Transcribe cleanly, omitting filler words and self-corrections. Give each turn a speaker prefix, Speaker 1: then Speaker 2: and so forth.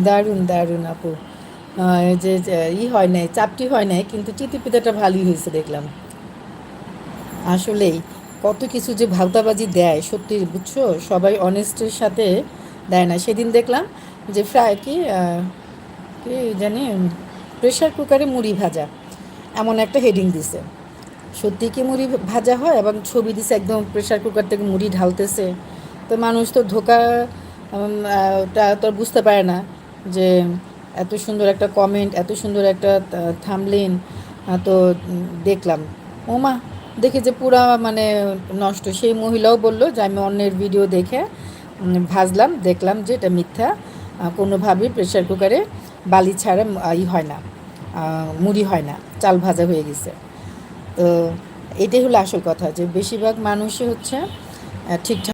Speaker 1: দারুণ দারুণ আপু। হয় নাই, চাপটি হয় নাই, কিন্তু চিতি পিঠাটা ভালোই হয়েছে দেখলাম। আসলেই কত কিছু যে ভাওতাবাজি দেয় সত্যি, বুঝছো? সবাই অনেস্টের সাথে দেয় না। সেদিন দেখলাম যে ফ্রাই কি জানি, প্রেশার কুকারে মুড়ি ভাজা, এমন একটা হেডিং দিছে। সত্যি কি মুড়ি ভাজা হয়? এবং ছবি দিছে একদম প্রেশার কুকার থেকে মুড়ি ঢালতেছে। তো মানুষ তো ধোকা টা তো আর বুঝতে পারে না যে এত সুন্দর একটা কমেন্ট, এত সুন্দর একটা থামলেন। তো দেখলাম, ওমা, দেখে যে পুরা মানে নষ্ট। সেই মহিলাও বলল যে আমি অন্যের ভিডিও দেখে ভাজলাম, দেখলাম যে এটা মিথ্যা। কোনোভাবেই প্রেশার কুকারে বালি ছাড়া হয় না, মুড়ি হয় না, চাল ভাজা হয়ে গেছে। তো এটাই হলো আসল কথা, যে বেশিরভাগ মানুষই হচ্ছে ঠিকঠাক